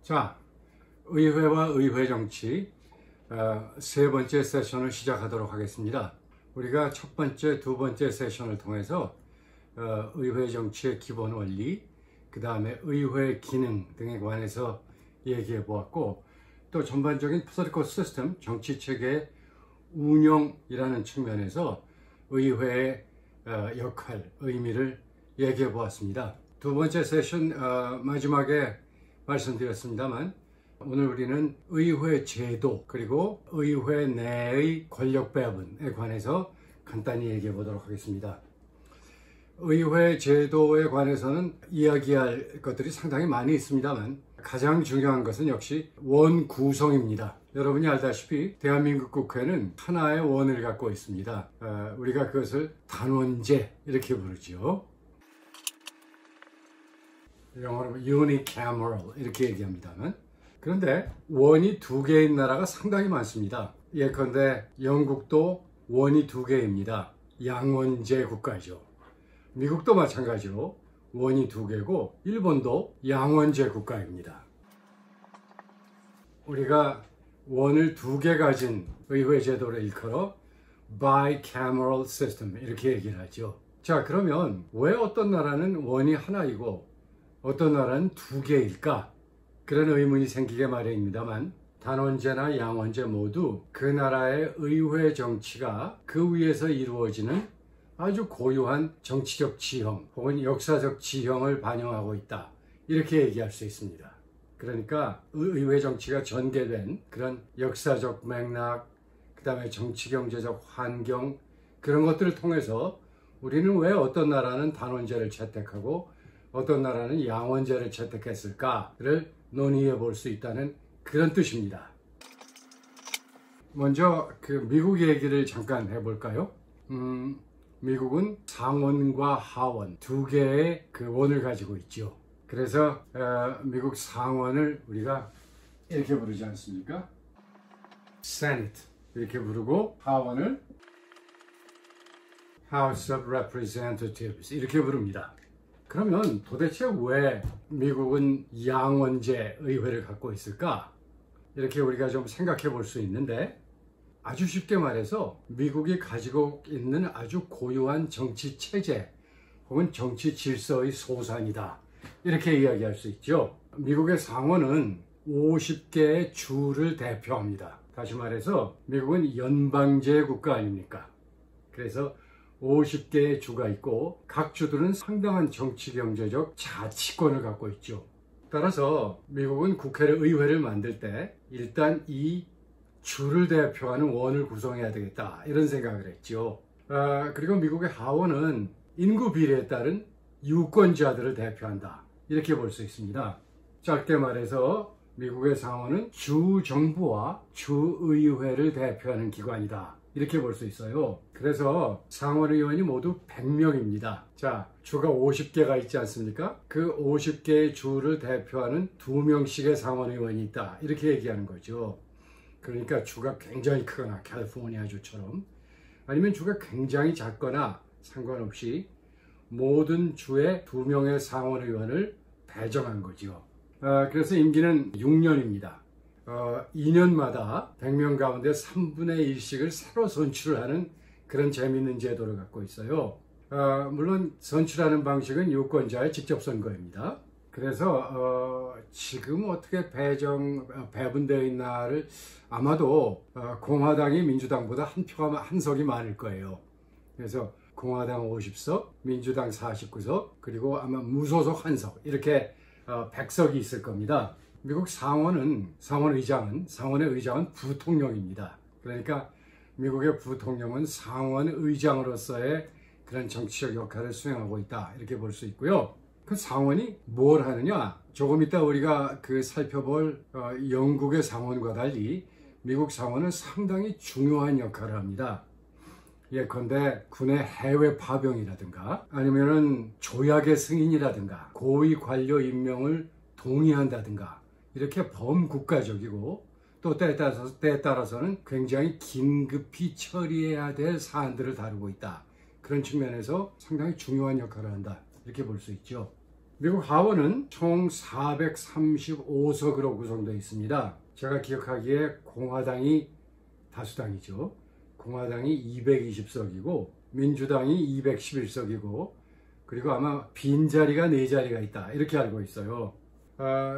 자, 의회와 의회 정치 세 번째 세션을 시작하도록 하겠습니다. 우리가 첫 번째, 두 번째 세션을 통해서 의회 정치의 기본 원리, 그 다음에 의회 기능 등에 관해서 얘기해 보았고, 또 전반적인 political system, 정치 체계의 운영이라는 측면에서 의회의 역할, 의미를 얘기해 보았습니다. 두 번째 세션 마지막에 말씀드렸습니다만, 오늘 우리는 의회 제도 그리고 의회 내의 권력 배분에 관해서 간단히 얘기해 보도록 하겠습니다. 의회 제도에 관해서는 이야기할 것들이 상당히 많이 있습니다만, 가장 중요한 것은 역시 원 구성입니다. 여러분이 알다시피 대한민국 국회는 하나의 원을 갖고 있습니다. 우리가 그것을 단원제 이렇게 부르죠. 영어로 unicameral 이렇게 얘기합니다만, 그런데 원이 두 개인 나라가 상당히 많습니다. 예컨대 영국도 원이 두 개입니다. 양원제 국가죠. 미국도 마찬가지로 원이 두 개고, 일본도 양원제 국가입니다. 우리가 원을 두 개 가진 의회 제도를 일컬어 bicameral system 이렇게 얘기를 하죠. 자, 그러면 왜 어떤 나라는 원이 하나이고 어떤 나라는 두 개일까? 그런 의문이 생기게 마련입니다만, 단원제나 양원제 모두 그 나라의 의회 정치가 그 위에서 이루어지는 아주 고유한 정치적 지형 혹은 역사적 지형을 반영하고 있다, 이렇게 얘기할 수 있습니다. 그러니까 의회 정치가 전개된 그런 역사적 맥락, 그 다음에 정치 경제적 환경, 그런 것들을 통해서 우리는 왜 어떤 나라는 단원제를 채택하고 어떤 나라는 양원제를 채택했을까를 논의해 볼 수 있다는 그런 뜻입니다. 먼저 미국 얘기를 잠깐 해볼까요? 미국은 상원과 하원 두 개의 원을 가지고 있죠. 그래서 미국 상원을 우리가 이렇게 부르지 않습니까? Senate 이렇게 부르고, 하원을 House of Representatives 이렇게 부릅니다. 그러면 도대체 왜 미국은 양원제 의회를 갖고 있을까? 이렇게 우리가 좀 생각해 볼 수 있는데, 아주 쉽게 말해서 미국이 가지고 있는 아주 고유한 정치 체제 혹은 정치 질서의 소산이다, 이렇게 이야기할 수 있죠. 미국의 상원은 50개의 주를 대표합니다. 다시 말해서 미국은 연방제 국가 아닙니까? 그래서 50개의 주가 있고, 각 주들은 상당한 정치 경제적 자치권을 갖고 있죠. 따라서 미국은 의회를 만들 때 일단 이 주를 대표하는 원을 구성해야 되겠다, 이런 생각을 했죠. 그리고 미국의 하원은 인구 비례에 따른 유권자들을 대표한다, 이렇게 볼 수 있습니다. 짧게 말해서 미국의 상원은 주 정부와 주 의회를 대표하는 기관이다, 이렇게 볼 수 있어요. 그래서 상원 의원이 모두 100명입니다. 자, 주가 50개가 있지 않습니까? 그 50개의 주를 대표하는 2명씩의 상원 의원이 있다, 이렇게 얘기하는 거죠. 그러니까 주가 굉장히 크거나 캘리포니아 주처럼, 아니면 주가 굉장히 작거나 상관없이 모든 주에 2명의 상원 의원을 배정한 거죠. 그래서 임기는 6년입니다. 2년마다 100명 가운데 3분의 1씩을 새로 선출을 하는 그런 재미있는 제도를 갖고 있어요. 물론 선출하는 방식은 유권자의 직접 선거입니다. 그래서 지금 어떻게 배분되어 있나를 아마도 공화당이 민주당보다 한 석이 많을 거예요. 그래서 공화당 50석, 민주당 49석, 그리고 아마 무소속 1석, 이렇게 100석이 있을 겁니다. 미국 상원의 의장은 부통령입니다. 그러니까 미국의 부통령은 상원 의장으로서의 그런 정치적 역할을 수행하고 있다, 이렇게 볼 수 있고요. 그 상원이 뭘 하느냐? 조금 이따 우리가 살펴볼 영국의 상원과 달리 미국 상원은 상당히 중요한 역할을 합니다. 예컨대 군의 해외 파병이라든가, 아니면은 조약의 승인이라든가, 고위 관료 임명을 동의한다든가, 이렇게 범국가적이고, 또 때에 따라서는 굉장히 긴급히 처리해야 될 사안들을 다루고 있다, 그런 측면에서 상당히 중요한 역할을 한다, 이렇게 볼 수 있죠. 미국 하원은 총 435석으로 구성되어 있습니다. 제가 기억하기에 공화당이 다수당이죠. 공화당이 220석이고 민주당이 211석이고 그리고 아마 빈자리가 4자리가 있다 이렇게 알고 있어요.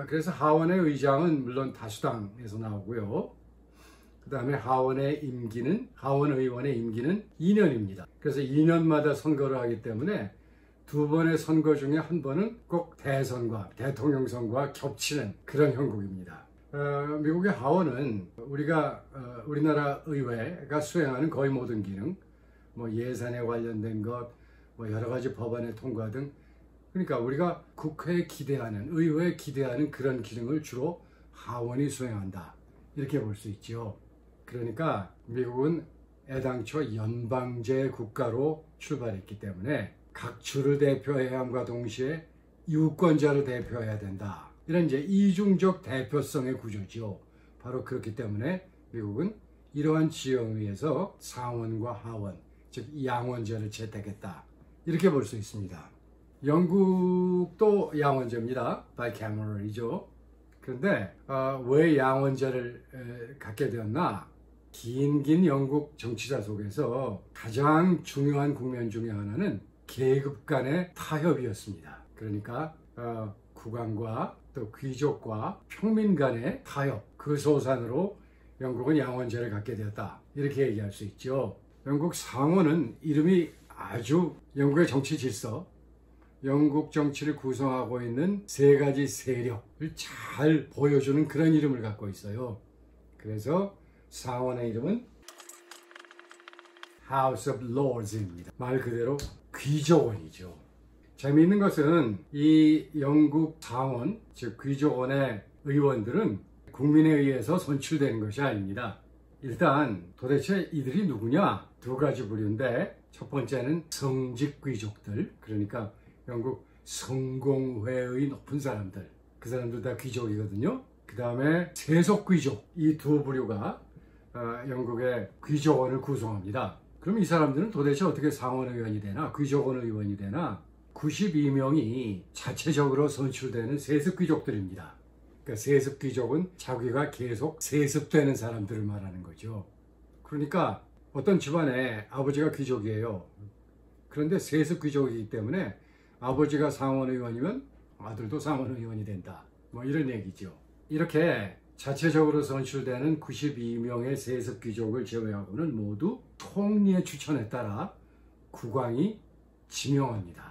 그래서 하원의 의장은 물론 다수당에서 나오고요. 그 다음에 하원 의원의 임기는 2년입니다. 그래서 2년마다 선거를 하기 때문에 두 번의 선거 중에 한 번은 꼭 대선과 대통령 선거와 겹치는 그런 형국입니다. 미국의 하원은 우리나라 의회가 수행하는 거의 모든 기능, 뭐 예산에 관련된 것, 뭐 여러 가지 법안의 통과 등, 그러니까 우리가 국회에 기대하는, 의회에 기대하는 그런 기능을 주로 하원이 수행한다. 이렇게 볼 수 있죠. 그러니까 미국은 애당초 연방제 국가로 출발했기 때문에 각주를 대표해야 함과 동시에 유권자를 대표해야 된다. 이런 이제 이중적 대표성의 구조죠. 바로 그렇기 때문에 미국은 이러한 지형위에서 상원과 하원, 즉 양원제를 채택했다. 이렇게 볼 수 있습니다. 영국도 양원제입니다. 바이캐머럴이죠. 그런데 왜 양원제를 갖게 되었나? 긴 영국 정치사 속에서 가장 중요한 국면 중에 하나는 계급 간의 타협이었습니다. 그러니까 국왕과 또 귀족과 평민 간의 타협, 그 소산으로 영국은 양원제를 갖게 되었다. 이렇게 얘기할 수 있죠. 영국 상원은 이름이 아주 영국의 정치 질서, 영국 정치를 구성하고 있는 세 가지 세력을 잘 보여주는 그런 이름을 갖고 있어요. 그래서 상원의 이름은 House of Lords입니다. 말 그대로 귀족원이죠. 재미있는 것은 이 영국 상원, 즉 귀족원의 의원들은 국민에 의해서 선출되는 것이 아닙니다. 일단 도대체 이들이 누구냐? 두 가지 부류인데, 첫 번째는 성직 귀족들, 그러니까 영국 성공회의 높은 사람들, 그 사람들 다 귀족이거든요. 그 다음에 세속 귀족, 이 두 부류가 영국의 귀족원을 구성합니다. 그럼 이 사람들은 도대체 어떻게 상원의원이 되나, 귀족원 의원이 되나? 92명이 자체적으로 선출되는 세습귀족들입니다. 그러니까 세습귀족은 자기가 계속 세습되는 사람들을 말하는 거죠. 그러니까 어떤 집안에 아버지가 귀족이에요. 그런데 세습귀족이기 때문에 아버지가 상원의원이면 아들도 상원의원이 된다. 뭐 이런 얘기죠. 이렇게 자체적으로 선출되는 92명의 세습귀족을 제외하고는 모두 총리의 추천에 따라 국왕이 지명합니다.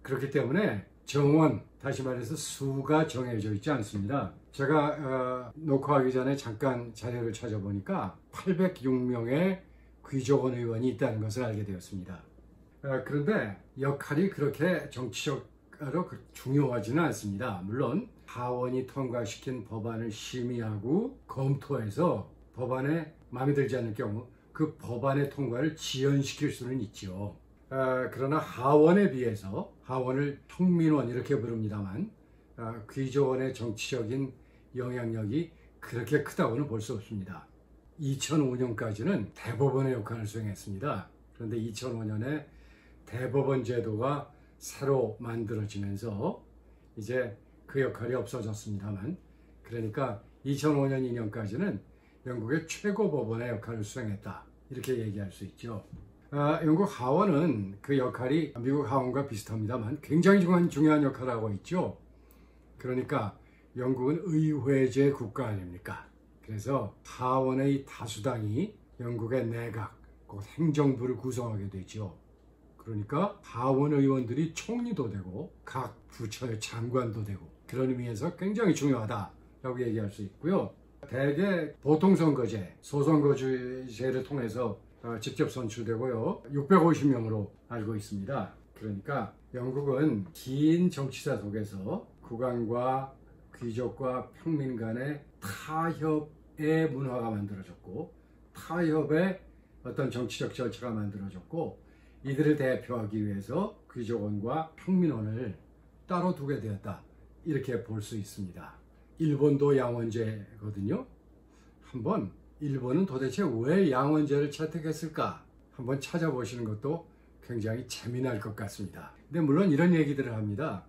그렇기 때문에 정원, 다시 말해서 수가 정해져 있지 않습니다. 제가 녹화하기 전에 잠깐 자료를 찾아보니까 806명의 귀족원 의원이 있다는 것을 알게 되었습니다. 그런데 역할이 그렇게 정치적으로 중요하지는 않습니다. 물론 하원이 통과시킨 법안을 심의하고 검토해서 법안에 마음에 들지 않을 경우 그 법안의 통과를 지연시킬 수는 있죠. 그러나 하원에 비해서, 하원을 평민원 이렇게 부릅니다만, 귀족원의 정치적인 영향력이 그렇게 크다고는 볼 수 없습니다. 2005년까지는 대법원의 역할을 수행했습니다. 그런데 2005년에 대법원 제도가 새로 만들어지면서 이제 그 역할이 없어졌습니다만, 그러니까 2005년 2년까지는 영국의 최고법원의 역할을 수행했다. 이렇게 얘기할 수 있죠. 영국 하원은 그 역할이 미국 하원과 비슷합니다만 굉장히 중요한 역할을 하고 있죠. 그러니까 영국은 의회제 국가 아닙니까? 그래서 하원의 다수당이 영국의 내각, 곧 행정부를 구성하게 되죠. 그러니까 하원 의원들이 총리도 되고 각 부처의 장관도 되고, 그런 의미에서 굉장히 중요하다라고 얘기할 수 있고요. 대개 보통선거제, 소선거제를 통해서 직접 선출되고요. 650명으로 알고 있습니다. 그러니까 영국은 긴 정치사 속에서 국왕과 귀족과 평민 간의 타협의 문화가 만들어졌고, 타협의 어떤 정치적 절차가 만들어졌고, 이들을 대표하기 위해서 귀족원과 평민원을 따로 두게 되었다. 이렇게 볼 수 있습니다. 일본도 양원제거든요. 한번 일본은 도대체 왜 양원제를 채택했을까? 한번 찾아보시는 것도 굉장히 재미날 것 같습니다. 근데 물론 이런 얘기들을 합니다.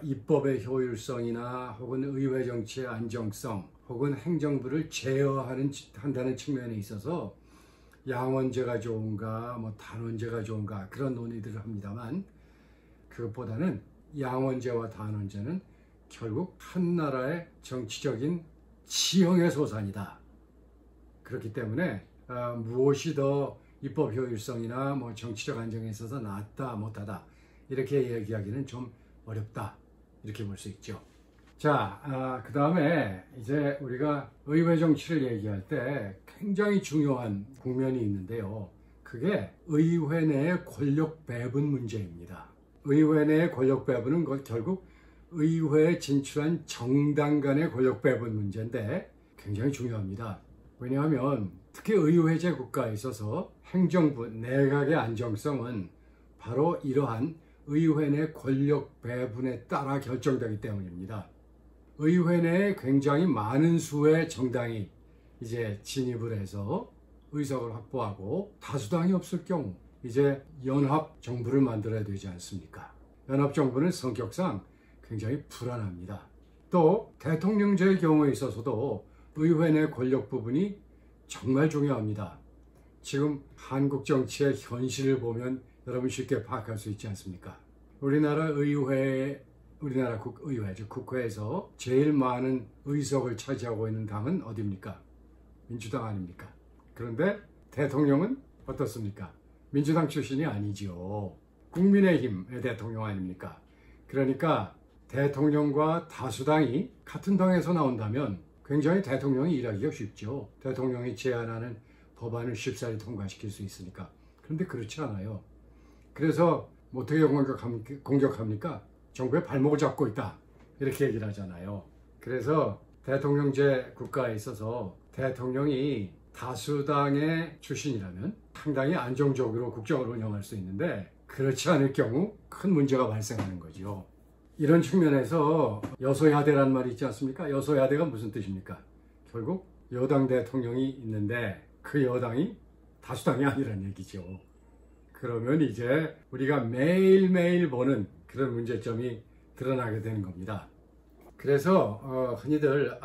입법의 효율성이나 혹은 의회 정치의 안정성 혹은 행정부를 제어한다는 측면에 있어서 양원제가 좋은가 뭐 단원제가 좋은가 그런 논의들을 합니다만, 그것보다는 양원제와 단원제는 결국 한 나라의 정치적인 지형의 소산이다. 그렇기 때문에 무엇이 더 입법 효율성이나 뭐 정치적 안정에 있어서 낫다 못하다 이렇게 얘기하기는 좀 어렵다, 이렇게 볼 수 있죠. 자, 그 다음에 이제 우리가 의회 정치를 얘기할 때 굉장히 중요한 국면이 있는데요. 그게 의회 내의 권력 배분 문제입니다. 의회 내의 권력 배분은 결국 의회에 진출한 정당 간의 권력 배분 문제인데 굉장히 중요합니다. 왜냐하면 특히 의회제 국가에 있어서 행정부, 내각의 안정성은 바로 이러한 의회 내 권력 배분에 따라 결정되기 때문입니다. 의회 내에 굉장히 많은 수의 정당이 이제 진입을 해서 의석을 확보하고 다수당이 없을 경우 이제 연합정부를 만들어야 되지 않습니까? 연합정부는 성격상 굉장히 불안합니다. 또 대통령제의 경우에 있어서도 의회 내 권력 부분이 정말 중요합니다. 지금 한국 정치의 현실을 보면 여러분 쉽게 파악할 수 있지 않습니까? 우리나라 국의회, 즉 국회에서 제일 많은 의석을 차지하고 있는 당은 어디입니까? 민주당 아닙니까? 그런데 대통령은 어떻습니까? 민주당 출신이 아니죠. 국민의힘의 대통령 아닙니까? 그러니까 대통령과 다수당이 같은 당에서 나온다면 굉장히 대통령이 일하기가 쉽죠. 대통령이 제안하는 법안을 쉽사리 통과시킬 수 있으니까. 그런데 그렇지 않아요. 그래서 어떻게 공격합니까? 정부의 발목을 잡고 있다, 이렇게 얘기를 하잖아요. 그래서 대통령제 국가에 있어서 대통령이 다수당의 출신이라면 상당히 안정적으로 국정을 운영할 수 있는데, 그렇지 않을 경우 큰 문제가 발생하는 거죠. 이런 측면에서 여소야대라는 말이 있지 않습니까? 여소야대가 무슨 뜻입니까? 결국 여당 대통령이 있는데 그 여당이 다수당이 아니라는 얘기죠. 그러면 이제 우리가 매일매일 보는 그런 문제점이 드러나게 되는 겁니다. 그래서 흔히들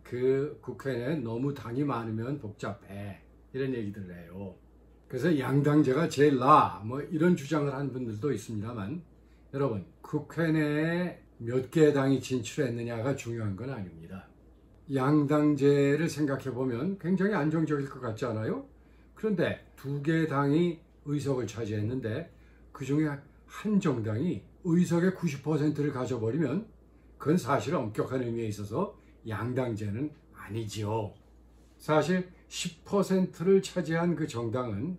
그 국회 내에 너무 당이 많으면 복잡해, 이런 얘기들을 해요. 그래서 양당제가 제일 나아, 뭐 이런 주장을 하는 분들도 있습니다만, 여러분, 국회 내에 몇 개의 당이 진출했느냐가 중요한 건 아닙니다. 양당제를 생각해 보면 굉장히 안정적일 것 같지 않아요? 그런데 두 개의 당이 의석을 차지했는데 그 중에 한 정당이 의석의 90%를 가져버리면 그건 사실 엄격한 의미에 있어서 양당제는 아니지요. 사실 10%를 차지한 그 정당은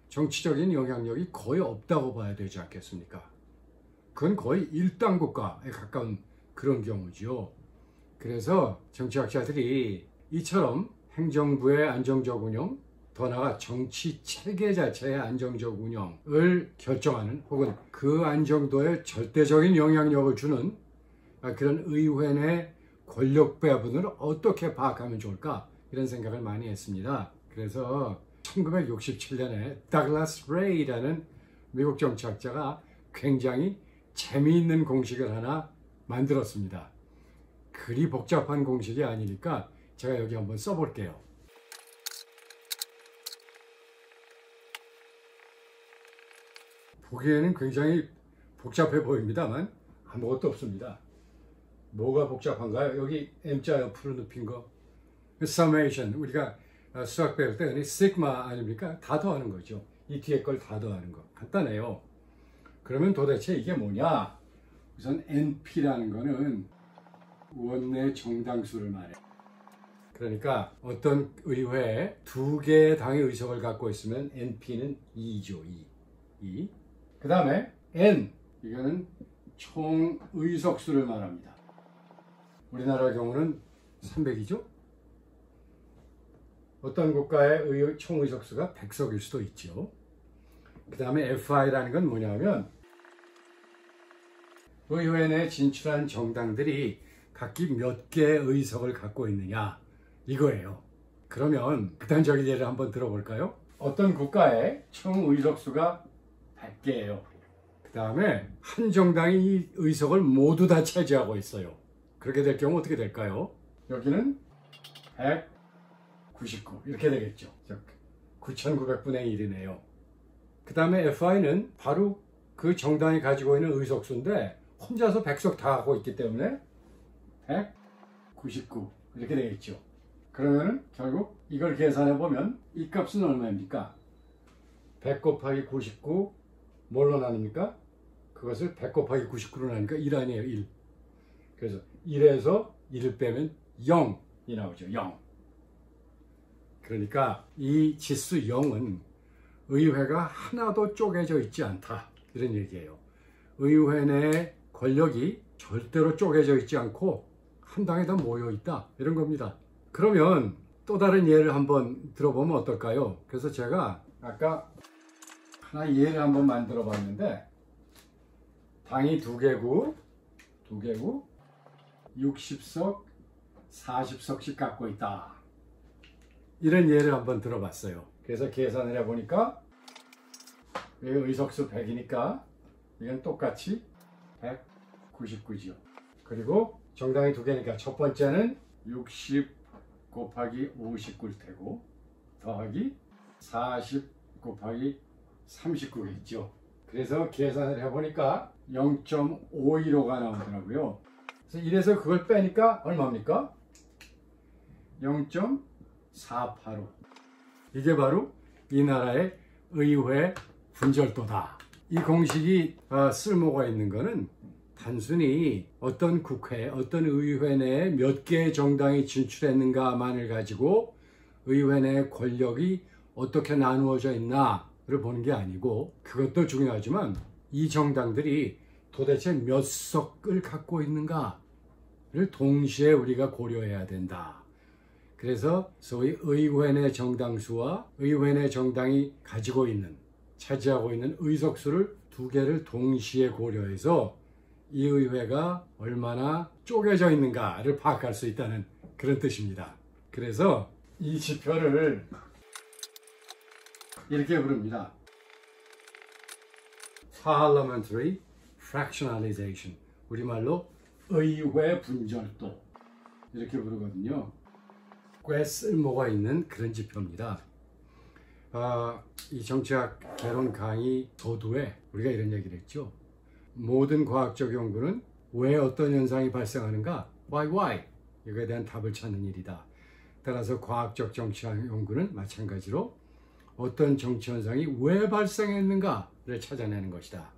정치적인 영향력이 거의 없다고 봐야 되지 않겠습니까? 그건 거의 일당 국가에 가까운 그런 경우죠. 그래서 정치학자들이 이처럼 행정부의 안정적 운영, 더 나아가 정치 체계 자체의 안정적 운영을 결정하는, 혹은 그 안정도에 절대적인 영향력을 주는 그런 의회 내 권력 배분을 어떻게 파악하면 좋을까, 이런 생각을 많이 했습니다. 그래서 1967년에 다글라스 레이라는 미국 정치학자가 굉장히 재미있는 공식을 하나 만들었습니다. 그리 복잡한 공식이 아니니까 제가 여기 한번 써볼게요. 보기에는 굉장히 복잡해 보입니다만 아무것도 없습니다. 뭐가 복잡한가요? 여기 M자 옆으로 눕힌 거, summation, 우리가 수학 배울 때 시그마 아닙니까? 다 더하는 거죠. 이 뒤에 걸 다 더하는 거. 간단해요. 그러면 도대체 이게 뭐냐? 우선 NP라는 거는 원내 정당수를 말해요. 그러니까 어떤 의회에 두 개의 당의 의석을 갖고 있으면 NP는 2죠. 2. 그 다음에 N, 이거는 총 의석수를 말합니다. 우리나라 경우는 300이죠. 어떤 국가의 총 의석수가 100석일 수도 있죠. 그 다음에 FI라는 건 뭐냐면 의회 내에 진출한 정당들이 각기 몇 개의 의석을 갖고 있느냐, 이거예요. 그러면 극단적인 예를 한번 들어볼까요? 어떤 국가의 총 의석수가 100개예요. 그 다음에 한 정당이 이 의석을 모두 다 차지하고 있어요. 그렇게 될 경우 어떻게 될까요? 여기는 199 이렇게 되겠죠. 9,900분의 1이네요. 그 다음에 FI는 바로 그 정당이 가지고 있는 의석수인데 혼자서 100석 다 하고 있기 때문에 199 이렇게 되겠죠. 그러면은 결국 이걸 계산해 보면 이 값은 얼마입니까? 100 곱하기 99 뭘로 나눕니까? 그것을 100 곱하기 99로 나니까 1 아니에요. 1. 그래서 1에서 1을 빼면 0이 나오죠. 0. 그러니까 이 지수 0은 의회가 하나도 쪼개져 있지 않다. 이런 얘기예요. 의회 내 권력이 절대로 쪼개져 있지 않고 한 당에 다 모여 있다. 이런 겁니다. 그러면 또 다른 예를 한번 들어보면 어떨까요? 그래서 제가 아까 하나 예를 한번 만들어 봤는데 당이 두 개고 60석 40석씩 갖고 있다. 이런 예를 한번 들어봤어요. 그래서 계산을 해보니까 의석수 100이니까 이건 똑같이 199죠. 그리고 정당이 두 개니까 첫 번째는 60 곱하기 59일 테고 더하기 40 곱하기 39겠죠. 그래서 계산을 해보니까 0.515가 나오더라고요. 그래서 이래서 그걸 빼니까 얼마입니까? 0.485. 이게 바로 이 나라의 의회 분절도다. 이 공식이 쓸모가 있는 거는 단순히 어떤 국회, 어떤 의회 내에 몇 개의 정당이 진출했는가만을 가지고 의회 내 권력이 어떻게 나누어져 있나를 보는 게 아니고, 그것도 중요하지만 이 정당들이 도대체 몇 석을 갖고 있는가를 동시에 우리가 고려해야 된다. 그래서 소위 의회 내 정당수와 의회 내 정당이 가지고 있는, 차지하고 있는 의석수를 두 개를 동시에 고려해서 이 의회가 얼마나 쪼개져 있는가를 파악할 수 있다는 그런 뜻입니다. 그래서 이 지표를 이렇게 부릅니다. Parliamentary Fractionalization, 우리말로 의회 분절도 이렇게 부르거든요. 꽤 쓸모가 있는 그런 지표입니다. 이 정치학 개론 강의 서두에 우리가 이런 얘기를 했죠. 모든 과학적 연구는 왜 어떤 현상이 발생하는가? Why? 이거에 대한 답을 찾는 일이다. 따라서 과학적 정치학 연구는 마찬가지로 어떤 정치 현상이 왜 발생했는가를 찾아내는 것이다.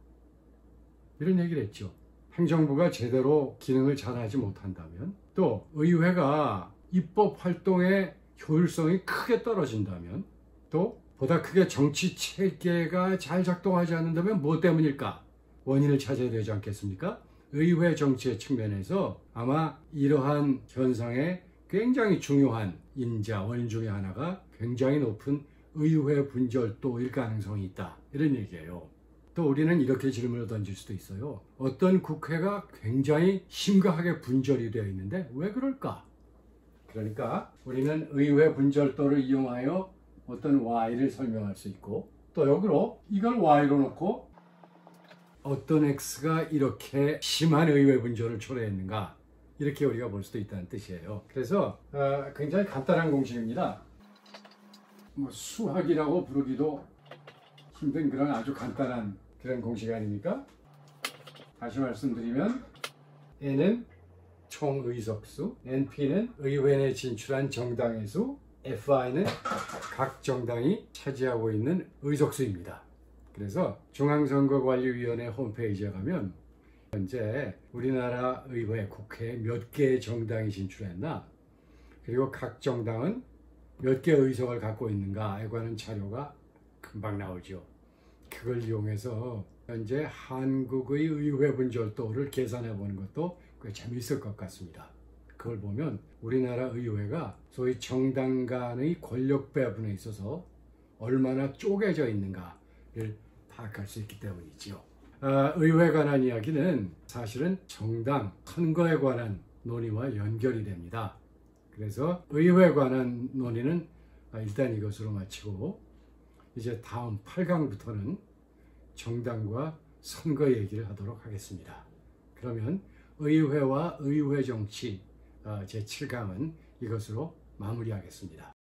이런 얘기를 했죠. 행정부가 제대로 기능을 잘하지 못한다면, 또 의회가 입법 활동의 효율성이 크게 떨어진다면, 또 보다 크게 정치 체계가 잘 작동하지 않는다면 무엇 때문일까? 원인을 찾아야 되지 않겠습니까? 의회 정치의 측면에서 아마 이러한 현상의 굉장히 중요한 원인 중에 하나가 굉장히 높은 의회 분절도일 가능성이 있다. 이런 얘기예요. 또 우리는 이렇게 질문을 던질 수도 있어요. 어떤 국회가 굉장히 심각하게 분절이 되어 있는데 왜 그럴까? 그러니까 우리는 의회 분절도를 이용하여 어떤 Y를 설명할 수 있고, 또 역으로 이걸 Y로 놓고 어떤 X가 이렇게 심한 의회 분절을 초래했는가, 이렇게 우리가 볼 수도 있다는 뜻이에요. 그래서 굉장히 간단한 공식입니다. 수학이라고 부르기도 힘든 그런 아주 간단한 그런 공식 아닙니까? 다시 말씀드리면 N은 총 의석수, NP는 의회 내 진출한 정당의 수, FI는 각 정당이 차지하고 있는 의석수입니다. 그래서 중앙선거관리위원회 홈페이지에 가면 현재 우리나라 의회, 국회에 몇 개의 정당이 진출했나, 그리고 각 정당은 몇 개의 의석을 갖고 있는가에 관한 자료가 금방 나오죠. 그걸 이용해서 현재 한국의 의회 분절도를 계산해 보는 것도 꽤 재미있을 것 같습니다. 그걸 보면 우리나라 의회가 소위 정당 간의 권력 배분에 있어서 얼마나 쪼개져 있는가를 파악할 수 있기 때문이지요. 의회에 관한 이야기는 사실은 정당, 선거에 관한 논의와 연결이 됩니다. 그래서 의회에 관한 논의는 일단 이것으로 마치고, 이제 다음 8강부터는 정당과 선거 얘기를 하도록 하겠습니다. 그러면 의회와 의회 정치 제7강은 이것으로 마무리하겠습니다.